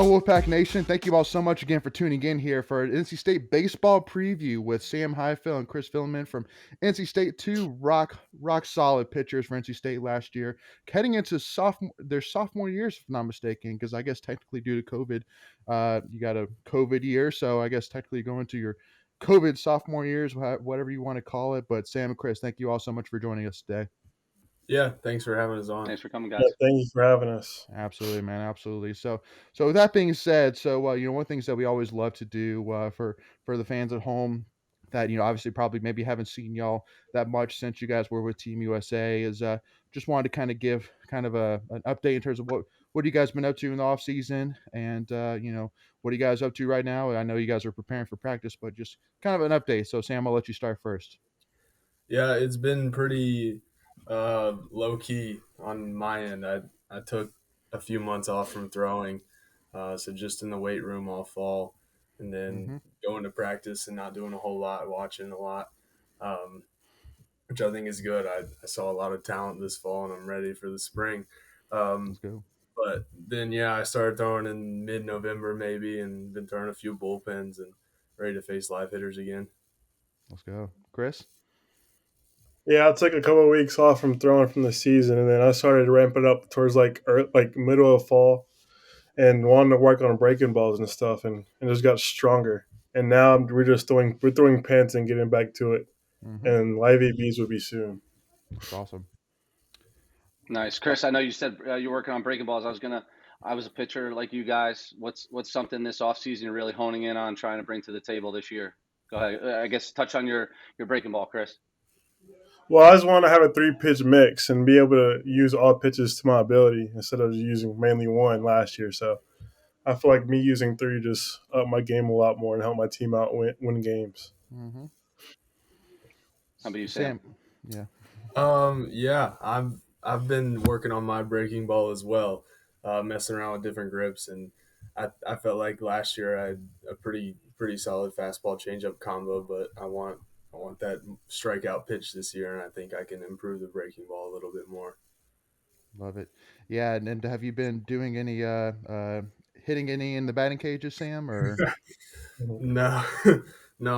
on, Wolfpack Nation? Thank you all so much again for tuning in here for an NC State baseball preview with Sam Highfill and Chris Villaman from NC State. Two rock solid pitchers for NC State last year, heading into their sophomore years, if I'm not mistaken. Because I guess technically due to COVID, you got a COVID year, so I guess technically going to your COVID sophomore years, whatever you want to call it. But Sam and Chris, thank you all so much for joining us today. Yeah, thanks for having us on. Thanks for coming, Yeah, guys. thank you for having us. Absolutely, man. Absolutely. So with that being said, one of the things that we always love to do for the fans at home that obviously probably maybe haven't seen y'all that much since you guys were with Team USA is just wanted to kind of give kind of an update in terms of what you guys been up to in the off season and what are you guys up to right now. I know you guys are preparing for practice, but just kind of an update. So Sam, I'll let you start first. Yeah, it's been pretty low key on my end. I took a few months off from throwing, so just in the weight room all fall, and then going to practice and not doing a whole lot, watching a lot, which I think is good. I saw a lot of talent this fall, and I'm ready for the spring. Let's go. But then, I started throwing in mid-November maybe, and been throwing a few bullpens and ready to face live hitters again. Let's go, Chris. Yeah, I took a couple of weeks off from throwing from the season, and then I started ramping up towards like middle of fall, and wanted to work on breaking balls and stuff, and just got stronger. And now we're throwing pens and getting back to it, and live ABs will be soon. That's awesome. Nice, Chris. I know you said you're working on breaking balls. I was a pitcher like you guys. What's something this offseason you're really honing in on, trying to bring to the table this year? Go ahead. I guess touch on your breaking ball, Chris. Well, I just want to have a 3-pitch mix and be able to use all pitches to my ability instead of using mainly one last year. So I feel like me using 3 just up my game a lot more and help my team out win games. Mm-hmm. How about you, Sam? Yeah. I've been working on my breaking ball as well, messing around with different grips, and I felt like last year I had a pretty solid fastball changeup combo, but I want that strikeout pitch this year, and I think I can improve the breaking ball a little bit more. Love it. Yeah, and have you been doing any hitting any in the batting cages, Sam? Or No,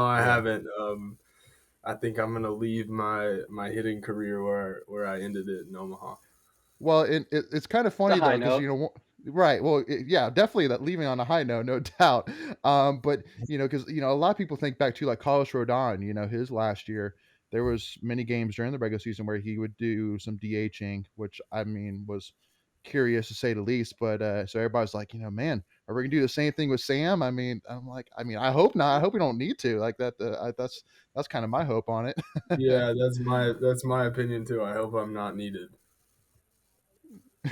I haven't. I think I'm gonna leave my hitting career where I ended it in Omaha. Well, it's kind of funny though because right. Well, yeah, definitely that leaving on a high note, no doubt. But because a lot of people think back to like Carlos Rodon. His last year there was many games during the regular season where he would do some DHing, which I mean was curious to say the least. But so everybody's like, man, are we gonna do the same thing with Sam? I mean, I hope not. I hope we don't need to. Like that. That's kind of my hope on it. Yeah, that's my opinion too. I hope I'm not needed.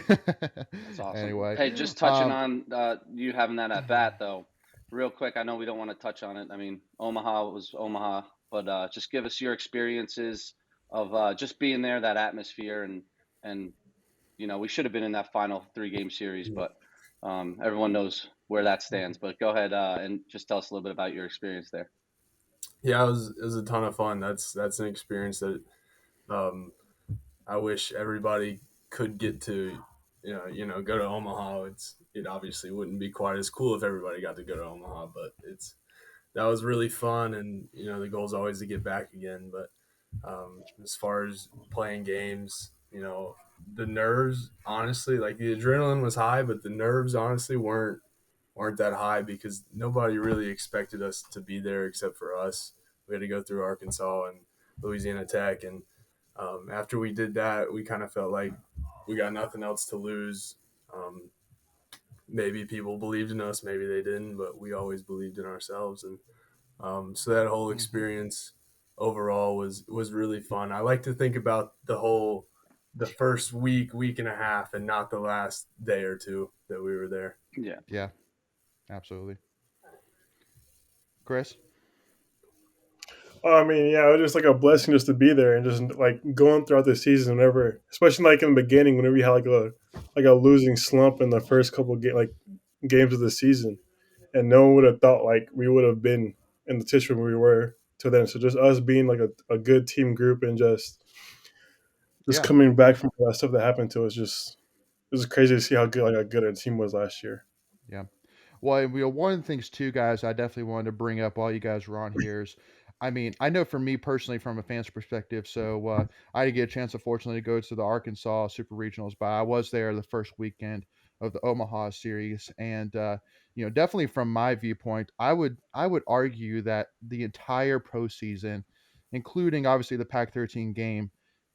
That's awesome. Anyway, hey, just touching on you having that at bat though, real quick. I know we don't want to touch on it. I mean, Omaha was Omaha, but just give us your experiences of just being there, that atmosphere, and we should have been in that final 3-game series, but everyone knows where that stands. But go ahead and just tell us a little bit about your experience there. Yeah, it was a ton of fun. That's an experience that I wish everybody could get to. Go to Omaha. It obviously wouldn't be quite as cool if everybody got to go to Omaha, but that was really fun, and the goal is always to get back again. But as far as playing games, the nerves, honestly, like the adrenaline was high, but the nerves honestly weren't that high because nobody really expected us to be there except for us. We had to go through Arkansas and Louisiana Tech, and after we did that, we kind of felt like we got nothing else to lose. Maybe people believed in us, maybe they didn't, but we always believed in ourselves, and so that whole experience overall was really fun. I like to think about the first week and a half, and not the last day or two that we were there. Yeah, absolutely. Chris? I mean, yeah, it was just like a blessing just to be there and just like going throughout the season, whenever, especially like in the beginning, whenever you had like a losing slump in the first couple of games of the season, and no one would have thought like we would have been in the situation we were to then. So just us being like a good team group and just coming back from stuff that happened to us, it was crazy to see how good a team was last year. Yeah. Well, and, one of the things too, guys, I definitely wanted to bring up while you guys were on here is, I mean, I know for me personally, from a fan's perspective, so I didn't get a chance, unfortunately, to go to the Arkansas Super Regionals, but I was there the first weekend of the Omaha series, and definitely from my viewpoint, I would argue that the entire postseason, including obviously the Pac-13 game,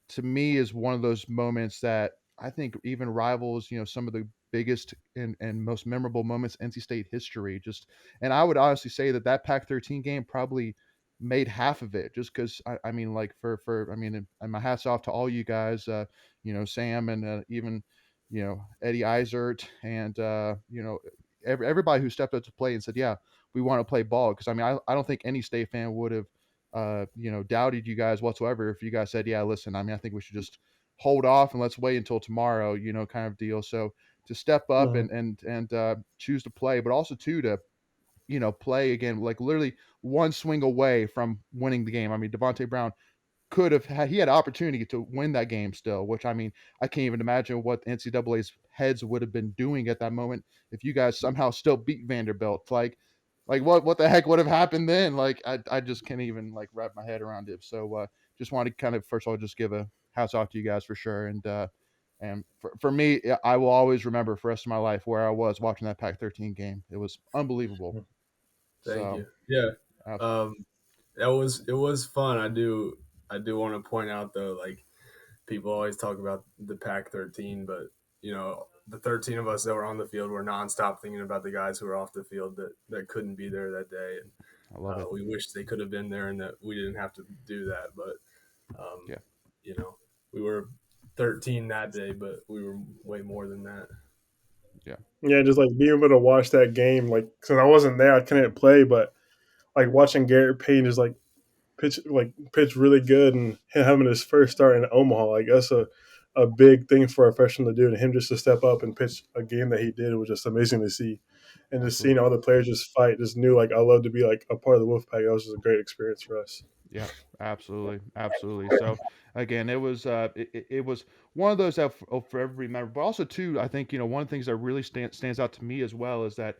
to me is one of those moments that I think even rivals, some of the biggest and most memorable moments in NC State history. And I would honestly say that Pac-13 game probably made half of it, just because I mean, like for I mean, and my hats off to all you guys, Sam and even Eddie Izert and everybody who stepped up to play and said, yeah, we want to play ball. Because I mean, I don't think any State fan would have doubted you guys whatsoever if you guys said, yeah, listen, I mean, I think we should just hold off and let's wait until tomorrow, kind of deal. So to step up Uh, and choose to play, but also too to play again, like literally one swing away from winning the game. I mean, Devontae Brown could have had he had an opportunity to win that game still, which I mean, I can't even imagine what the NCAA's heads would have been doing at that moment if you guys somehow still beat Vanderbilt. Like what the heck would have happened then? Like I just can't even like wrap my head around it. So just want to kind of first of all just give a hats off to you guys for sure. And for me, I will always remember for the rest of my life where I was watching that Pac-13 game. It was unbelievable. Thank So you. Yeah. absolutely. Um, it was fun. I do want to point out though, like people always talk about the Pac-13, but the 13 of us that were on the field were nonstop thinking about the guys who were off the field that couldn't be there that day, and I love it. we wish they could have been there and that we didn't have to do that. But um, Yeah. you know, we were 13 that day, but we were way more than that. Yeah. yeah, just like being able to watch that game, like since I wasn't there, I couldn't play, but like watching Garrett Payne just pitch really good and him having his first start in Omaha, like that's a big thing for a freshman to do, and him just to step up and pitch a game that he did was just amazing to see. And just seeing Absolutely. all the players just fight, just knew like I love to be like a part of the Wolfpack. That was just a great experience for us. Yeah, absolutely, absolutely. So again, it was one of those that I'll forever remember. But also too, I think one of the things that really stands out to me as well is that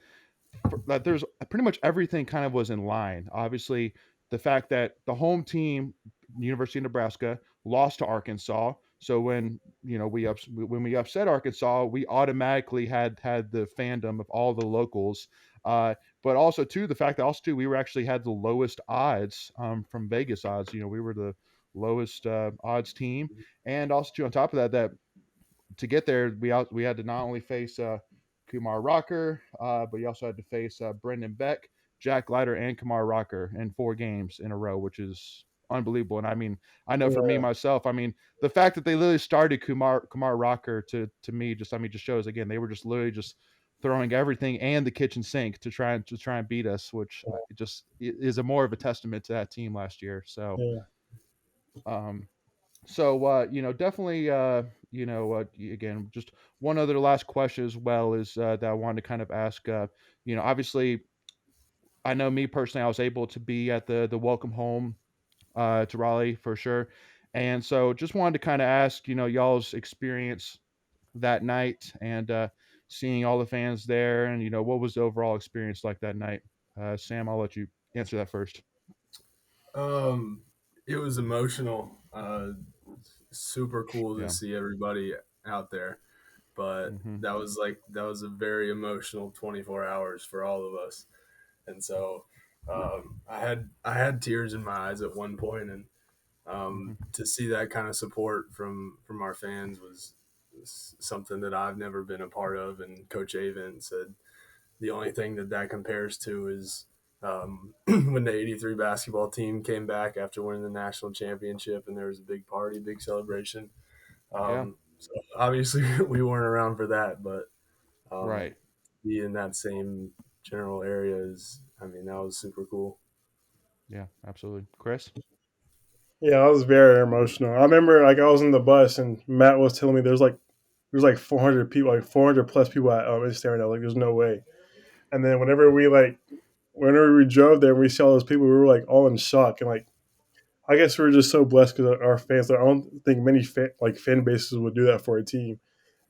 there's pretty much everything kind of was in line. Obviously, the fact that the home team, University of Nebraska, lost to Arkansas. So when we upset Arkansas, we automatically had the fandom of all the locals. But also too the fact that also too we were actually had the lowest odds from Vegas odds. We were the lowest odds team, and also too on top of that to get there, we had to not only face Kumar Rocker, but we also had to face Brendan Beck, Jack Leiter, and Kumar Rocker in 4 games in a row, which is unbelievable. And I mean, I know for me Yeah, myself, I mean, the fact that they literally started Kumar Rocker to me just shows again they were just literally just throwing everything and the kitchen sink to try and beat us, which it just is a more of a testament to that team last year. So. yeah, Um, so, definitely, again, just one other last question as well is that I wanted to kind of ask. Obviously, I know me personally, I was able to be at the welcome home to Raleigh for sure, and so just wanted to kind of ask, y'all's experience that night and seeing all the fans there, and what was the overall experience like that night. Sam, I'll let you answer that first. Um, it was emotional. Super cool to Yeah. see everybody out there, but Hmm. that was a very emotional 24 hours for all of us, and so I had tears in my eyes at one point, and Hmm. to see that kind of support from our fans was something that I've never been a part of. And Coach Avent said the only thing that compares to is when the '83 basketball team came back after winning the national championship, and there was a big party, big celebration. Yeah. So obviously we weren't around for that, but um, Right. be in that same general area is, I mean, that was super cool. Yeah. Absolutely. Chris. yeah. I was very emotional. I remember like I was in the bus and Matt was telling me there's like 400 people, like 400 plus people at Instagram. Like there's no way. And then whenever we drove there and we saw those people, we were like all in shock and like I guess we are just so blessed because our fans. Like, I don't think many fan bases would do that for a team,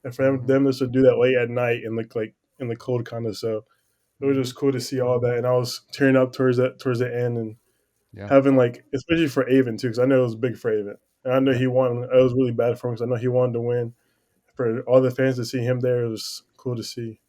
and for them, Hmm. them just to do that late at night and look like in the cold kind of so it was Mm-hmm. just cool to see all that. And I was tearing up towards the end and Yeah. having like, especially for Avon too, because I know it was big for Avon. And I know Yeah. he won. It was really bad for him because I know he wanted to win. For all the fans to see him there, it was cool to see.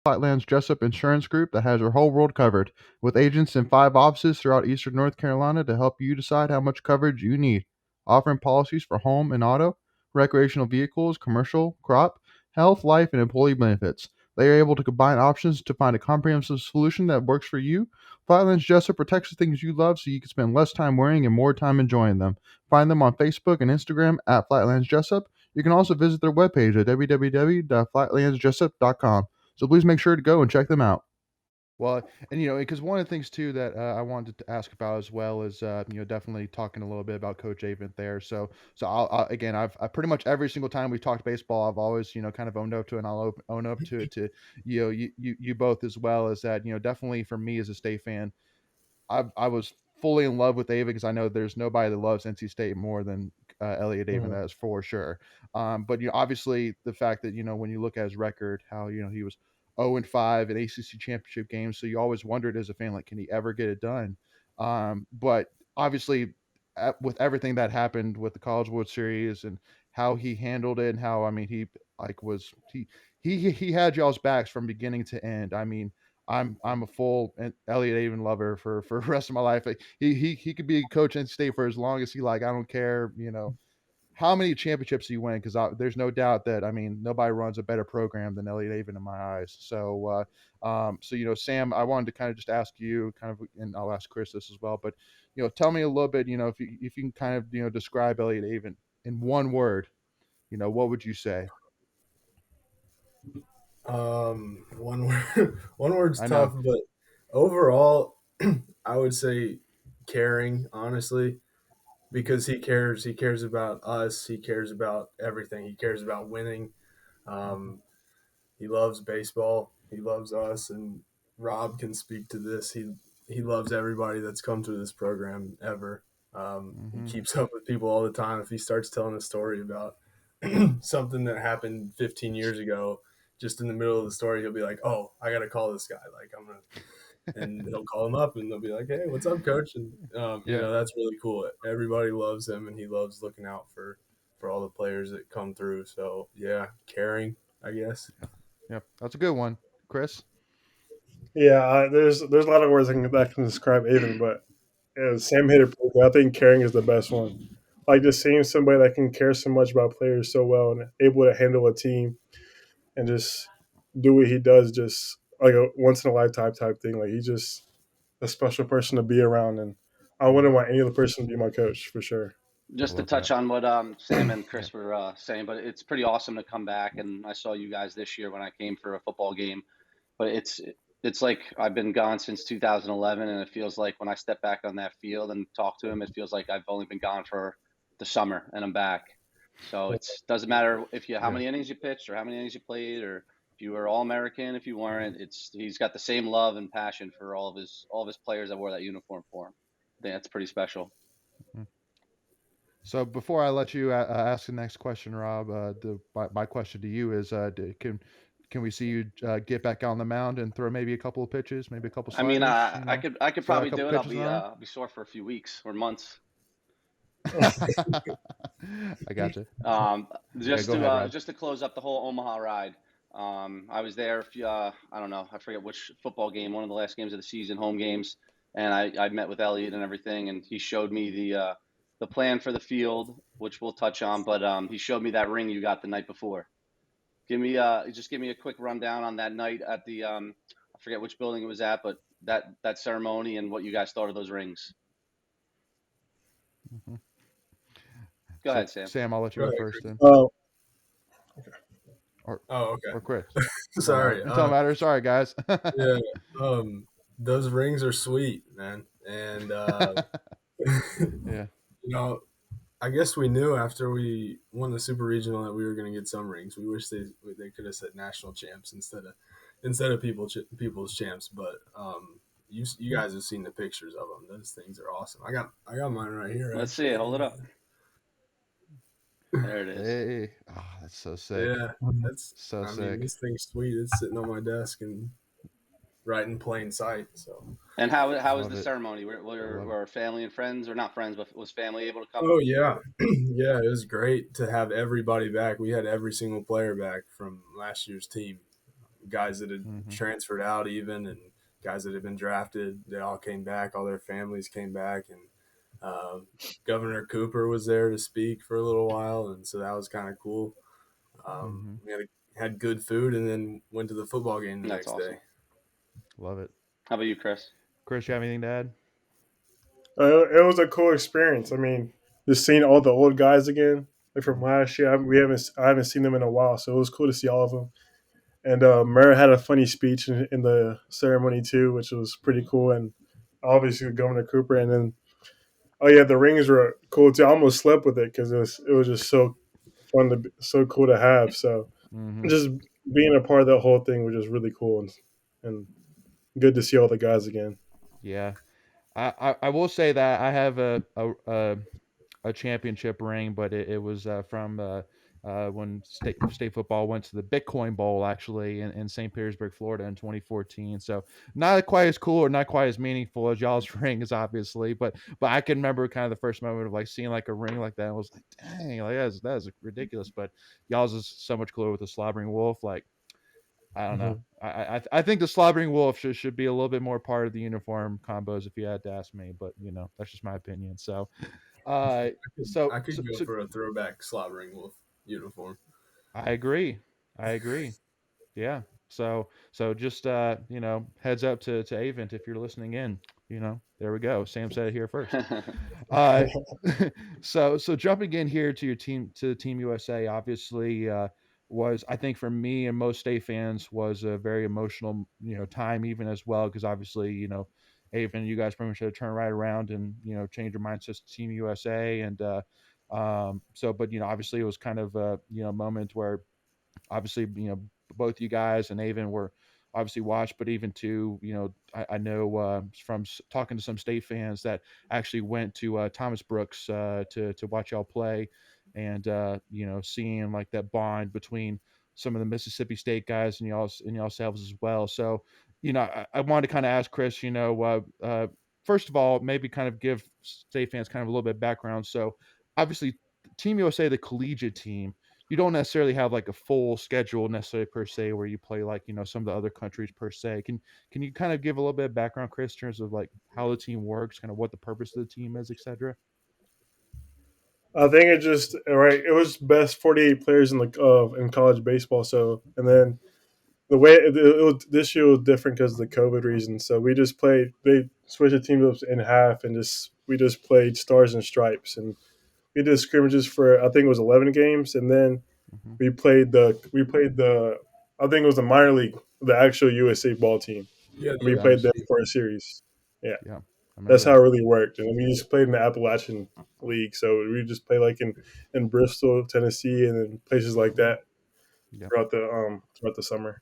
Flatlands Jessup Insurance Group that has your whole world covered, with agents in 5 offices throughout eastern North Carolina to help you decide how much coverage you need. Offering policies for home and auto, recreational vehicles, commercial, crop, health, life, and employee benefits. They are able to combine options to find a comprehensive solution that works for you. Flatlands Jessup protects the things you love so you can spend less time worrying and more time enjoying them. Find them on Facebook and Instagram at Flatlands Jessup. You can also visit their webpage at www.flatlandsjessup.com. So please make sure to go and check them out. Well, and because one of the things too that I wanted to ask about as well is definitely talking a little bit about Coach Avent there. So again, I pretty much every single time we've talked baseball, I've always kind of owned up to it, and own up to it to you both as well. Is that definitely for me as a State fan, I was fully in love with Avon because I know there's nobody that loves NC State more than Elliott Avon. Mhm. That is for sure. But obviously the fact that when you look at his record, how he was 0-5 in ACC championship games, so you always wondered as a fan, like, can he ever get it done? But obviously, with everything that happened with the College World Series and how he handled it, and how he like was he had y'all's backs from beginning to end. I mean, I'm a full Elliott Avon lover for the rest of my life. Like, he could be a coach in state for as long as he like. I don't care, how many championships he win, because there's no doubt that nobody runs a better program than Elliott Avon in my eyes. So Sam, I wanted to kind of just ask you, kind of, and I'll ask Chris this as well. But tell me a little bit, if you can kind of describe Elliott Avon in one word, what would you say? One word, one word's I know. tough, but overall, I would say caring, honestly, because he cares. He cares about us. He cares about everything. He cares about winning. Hmm. Um, he loves baseball. He loves us, and Rob can speak to this. He loves everybody that's come through this program ever. He Hmm. keeps up with people all the time. If he starts telling a story about something that happened 15 years ago, just in the middle of the story, he'll be like, "Oh, I got to call this guy. Like, I'm gonna," and he'll call him up, and they'll be like, "Hey, what's up, coach?" And Yeah. that's really cool. Everybody loves him, and he loves looking out for all the players that come through. So yeah, caring, I guess. Yeah. That's a good one, Chris. Yeah, there's a lot of words that can describe Avon, but Sam hit it. I think caring is the best one. Like just seeing somebody that can care so much about players so well and able to handle a team and just do what he does, just like a once in a lifetime type thing. Like he's just a special person to be around, and I Hmm. wouldn't want any other person to be my coach for sure. I Just to love touch that. on what Sam and Yeah. Chris were saying, but it's pretty awesome to come back. And I saw you guys this year when I came for a football game. But it's like I've been gone since 2011, and it feels like when I step back on that field and talk to him, it feels like I've only been gone for the summer and I'm back. So it's doesn't matter if you how Yeah. many innings you pitched or how many innings you played or if you were All American, if you weren't. It's he's got the same love and passion for all of his players that wore that uniform for him. I think that's pretty special. Mhm. So before I let you ask the next question, Rob, my question to you is, can we see you get back on the mound and throw maybe a couple of pitches, maybe a couple I mean, sliders, I could slide a probably couple do it. I'll pitches be on I'll be sore for a few weeks or months. him? I got you. Yeah, Just go to ahead, Rob. just to close up the whole Omaha ride. I was there. I don't know. I forget which football game. One of the last games of the season, home games, and I met with Elliot and everything, and he showed me the plan for the field, which we'll touch on. But he showed me that ring you got the night before. Give me a quick rundown on that night at the I forget which building it was at, but that ceremony and what you guys thought of those rings. Hmm. Go So ahead, Sam. Sam, I'll let you Go go ahead, first Chris. then, Oh, or Oh, or okay. Chris. It don't matter. Sorry. It don't matter. Sorry, guys. Yeah. Those rings are sweet, man, and Yeah. you know, I guess we knew after we won the super regional that we were going to get some rings. We wish they could have said national champs instead of people's champs. But you guys have seen the pictures of them. Those things are awesome. I got mine right here Let's see it. actually. Hold it up. There it is. Hey. Oh, that's so sick. Yeah, that's. So I mean, sick. this thing's sweet. It's sitting on my desk, and right in plain sight. So. And how was Love the it. ceremony? Love it. Were family and friends, or not friends, but was family able to come? Oh yeah, yeah. It was great to have everybody back. We had every single player back from last year's team. Guys that had Mhm. transferred out, even, and guys that had been drafted. They all came back. All their families came back, and um, Governor Cooper was there to speak for a little while, and so that was kind of cool. Mhm. We had good food, and then went to the football game the That's next day. awesome. Love it. How about you, Chris? Chris, you have anything to add? It was a cool experience. I mean, just seeing all the old guys again, like from Mm. last year. I haven't seen them in a while, so it was cool to see all of them. And Murray had a funny speech in the ceremony too, which was pretty cool. And obviously Governor Cooper, and then oh yeah, the rings were cool too. I almost slept with it because it was just so fun so cool to have. So Mhm. just being a part of the whole thing was just really cool and good to see all the guys again. Yeah. I will say that I have a championship ring, but it was from when state football went to the Bitcoin Bowl actually in St. Petersburg, Florida in 2014. So not quite as cool or not quite as meaningful as y'all's ring is obviously, but I can remember kind of the first moment of like seeing like a ring like that. And was like, dang, like that is ridiculous. But y'all's is so much cooler with the slobbering wolf. Like I don't know. Mhm. I think the slobbering wolf should be a little bit more part of the uniform combos if you had to ask me. But that's just my opinion. So uh, I so could so go so for a throwback slobbering wolf uniform. I agree. I agree. Yeah. So just heads up to Avent if you're listening in. There we go. Sam said it here first. Uh, so jumping in here to your team to Team USA, obviously was I think for me and most state fans was a very emotional time even as well because obviously Avon, you guys pretty much had to turn right around and change your mindsets to Team USA and but obviously it was kind of a moment where obviously, both you guys and Avon were obviously watched, but even too, I know from talking to some state fans that actually went to Thomas Brooks to watch y'all play, and seeing like that bond between some of the Mississippi State guys and y'all selves as well. So, I wanted to kind of ask Chris, first of all, maybe kind of give state fans kind of a little bit of background. So, obviously, Team USA, the collegiate team you don't necessarily have like a full schedule necessarily per se where you play like some of the other countries per se. Can you kind of give a little bit of background, Chris, in terms of like how the team works, kind of what the purpose of the team is, etc. I think it just right. It was best 48 players in college baseball. So and then the way this year was different because of the COVID reason. So we just played. They switched the team up in half and we just played stars and stripes and we did scrimmages for I think it was 11 games and then Hmm. we played the I think it was the minor league the actual USA ball team Yeah, and we the Yeah, played them OVC. for a series. Yeah. yeah, I remember That's how it that. really worked. And we just played in the Appalachian League. So we just play like in Bristol, Tennessee, and then places like that Yeah. throughout the summer.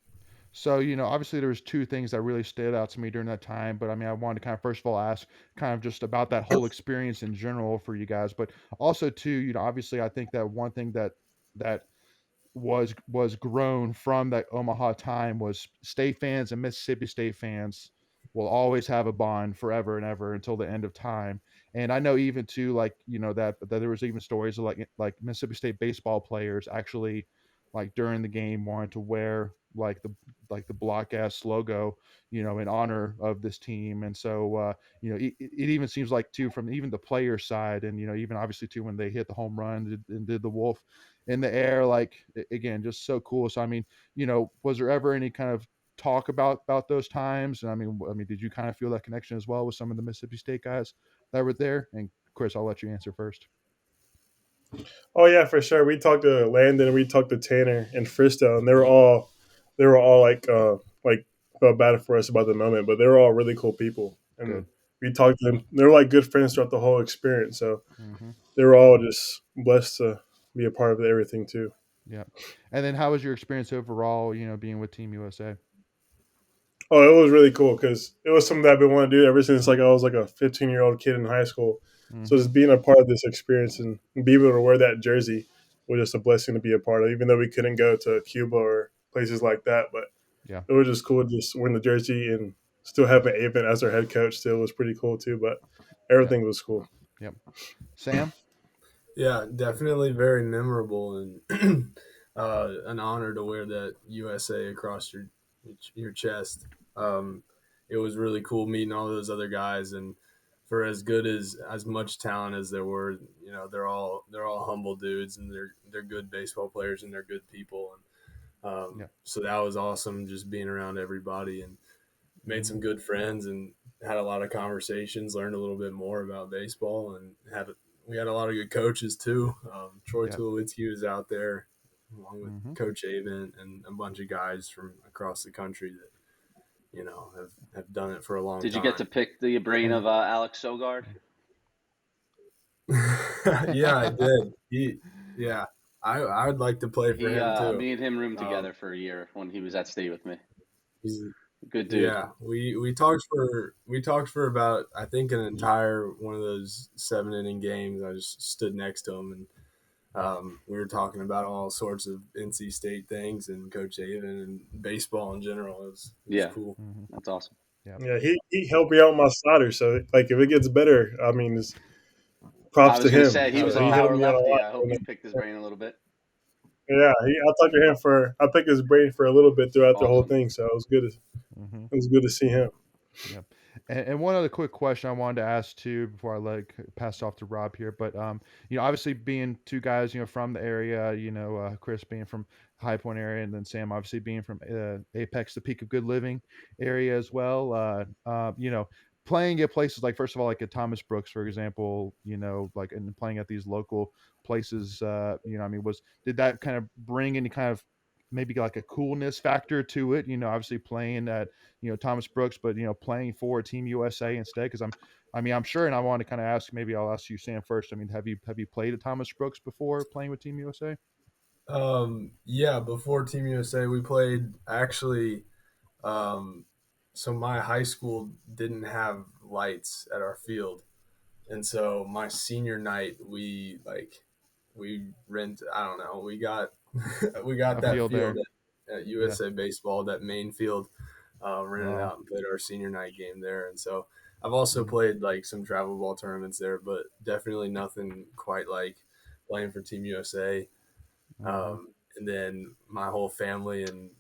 So, obviously there was two things that really stood out to me during that time, but I mean, I wanted to kind of first of all ask kind of just about that whole experience in general for you guys, but also too, obviously I think that one thing that was grown from that Omaha time was state fans and Mississippi State fans will always have a bond forever and ever until the end of time. And I know even too, like that there was even stories of like Mississippi State baseball players actually like during the game wanted to wear like the block ass logo, in honor of this team. And so it even seems like too from even the player side, and even obviously too when they hit the home run and did the wolf in the air, like again, just so cool. So I mean, was there ever any kind of talk about those times? And I mean, did you kind of feel that connection as well with some of the Mississippi State guys that were there? And Chris, I'll let you answer first. Oh yeah, for sure. We talked to Landon, we talked to Tanner and Fristo, and they were all like felt bad for us about the moment, but they were all really cool people. And Good. we talked to them. They were like good friends throughout the whole experience. So Hmm. they were all just blessed to be a part of everything too. Yeah. And then how was your experience overall? Being with Team USA. Oh, it was really cool because it was something that I've been wanting to do ever since like I was like a 15-year-old kid in high school. So Hmm. just being a part of this experience and be able to wear that jersey was just a blessing to be a part of. Even though we couldn't go to Cuba or places like that, but Yeah. it was just cool just wearing the jersey and still having Avon as our head coach still was pretty cool too. But Yep. everything was cool. Yep. Sam? Yeah, definitely very memorable and an honor to wear that USA across your chest. Um, it was really cool meeting all those other guys, and for as good as much talent as there were, they're all humble dudes, and they're good baseball players and they're good people, and Yep. so that was awesome just being around everybody and made Mhm. some good friends and had a lot of conversations, learned a little bit more about baseball, and we had a lot of good coaches too. Troy Yep. Tulowitzki was out there along with Mhm. Coach Avent and a bunch of guys from across the country that have done it for a long Did you get to time. pick the brain of Alex Sogard? Yeah, I did. Yeah, I would like to play for He, him too. me and him roomed Um, together for a year when he was at state with me. he's Good dude. Yeah, we talked for about I think an entire one of those 7 inning games. I just stood next to him and we were talking about all sorts of NC State things and Coach Avon and baseball in general. It was Yeah, cool. Mhm. that's awesome. Yep. Yeah, he helped me out with my solder. So like if it gets better, I mean, it's I props to was gonna him. say he That's was So a he helped awesome. power me out a lefty. lot. I hope you picked his brain a little bit. Yeah, I picked his brain for a little bit throughout the whole Awesome. thing. So it was good. It Mhm. was good to see him. Yep. And one other quick question I wanted to ask too before I pass off to Rob here, but obviously being two guys, from the area, Chris being from High Point area, and then Sam obviously being from Apex, the Peak of Good Living area as well. Playing at places like first of all, like at Thomas Brooks, for example, like and playing at these local places, I mean, did that kind of bring any kind of maybe like a coolness factor to it? Obviously playing at Thomas Brooks, but playing for Team USA instead. Because I'm sure, and I want to kind of ask. Maybe I'll ask you, Sam, first. I mean, have you played at Thomas Brooks before playing with Team USA? Yeah, before Team USA, we played actually. Um, so my high school didn't have lights at our field, and so my senior night we rent. I don't know. We got we got A that field field there. at Yeah. USA Baseball, that main field, rented Oh. out and played our senior night game there. And so I've also Mhm. played like some travel ball tournaments there, but definitely nothing quite like playing for Team USA. Mhm. And then my whole family and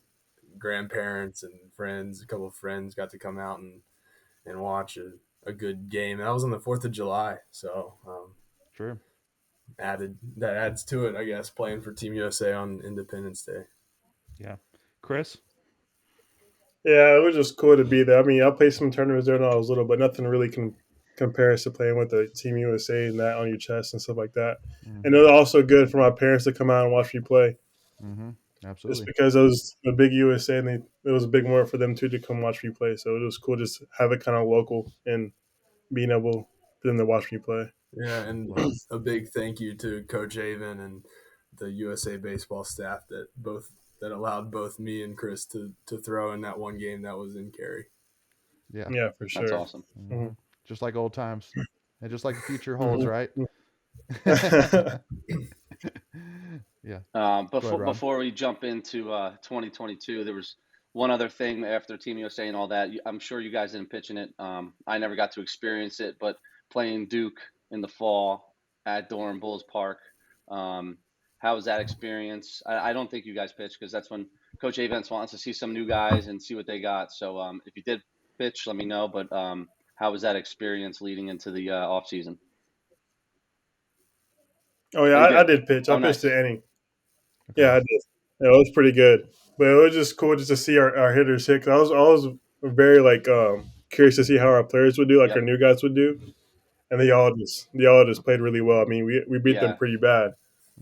grandparents and friends, a couple of friends got to come out and watch a good game. And I was on the 4th of July. So Sure. that adds to it, I guess, playing for Team USA on Independence Day. Yeah. Chris. Yeah, it was just cool to be there. I mean, I played some tournaments there when I was little, but nothing really can compares to playing with the Team USA and that on your chest and stuff like that. And it Mhm. was also good for my parents to come out and watch me play, Mhm. just Absolutely. because it was a big USA and it was a big moment for them too to come watch me play. So it was cool just to have it kind of local and being able for them to watch me play. Yeah, and Love it. a big thank you to Coach Avon and the USA baseball staff that allowed both me and Chris to throw in that one game that was in Cary. Yeah. Yeah, for That's sure. awesome. Mhm. Just like old times, and just like the future holds, Hmm. right? Yeah. Go ahead, Rob. Before we jump into 2022, there was one other thing after Team USA and all that. I'm sure you guys didn't pitch in it. I never got to experience it, but playing Duke in the fall at Durham Bulls Park, um, how was that experience? I don't think you guys pitched because that's when Coach Avents wants to see some new guys and see what they got. So if you did pitch, let me know. But how was that experience leading into the off season? Oh yeah, Oh, you I did. did pitch. I Oh, pitched nice. the inning. Okay. Yeah, I did. Yeah, it was pretty good, but it was just cool just to see our hitters hit. 'Cause I was very like curious to see how our players would do, like our Yep. new guys would do, and they all just played really well. I mean, we beat them Yeah. pretty bad,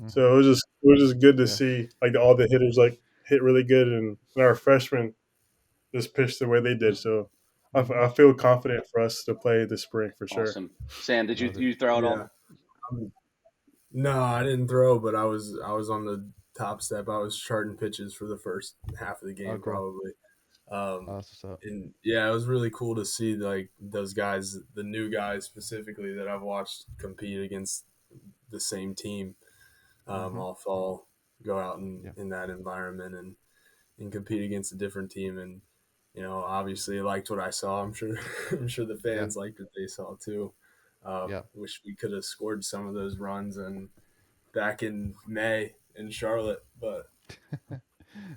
so Mhm. it was just good to Yeah. see like all the hitters like hit really good, and our freshmen just pitched the way they did. So Mhm. I feel confident for us to play this spring for sure. Awesome. Sam, did you Love it. you throw it Yeah. all? No, I didn't throw, but I was on the top step. I was charting pitches for the first half of the Oh, game, cool. probably. Oh, Um, that's what's up. and yeah, it was really cool to see like those guys, the new guys specifically that I've watched compete against the same team, Mhm. all fall, go out Yeah. in that environment and compete against a different team. And obviously liked what I saw. I'm sure I'm sure the Yeah. fans liked what they saw too. Yeah. Wish we could have scored some of those runs and back in May in Charlotte, but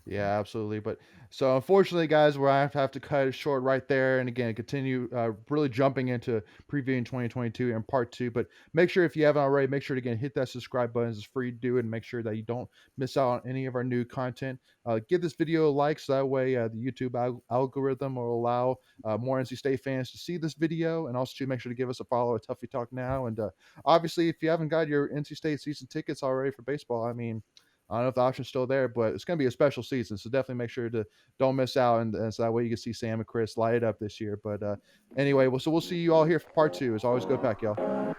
Yeah, absolutely. But so unfortunately, guys, we're gonna have to cut it short right there. And again, continue really jumping into previewing 2022 and part two. But make sure if you haven't already, make sure to again hit that subscribe button. It's free to do it, and make sure that you don't miss out on any of our new content. Give this video a like so that way the YouTube algorithm will allow more NC State fans to see this video, and also to make sure to give us a follow at Tuffy Talk now. And obviously, if you haven't got your NC State season tickets already for baseball, I mean, I don't know if the option's still there, but it's going to be a special season. So definitely make sure to don't miss out. And so that way you can see Sam and Chris light it up this year. But anyway, so we'll see you all here for part two. As always, go Pack, y'all.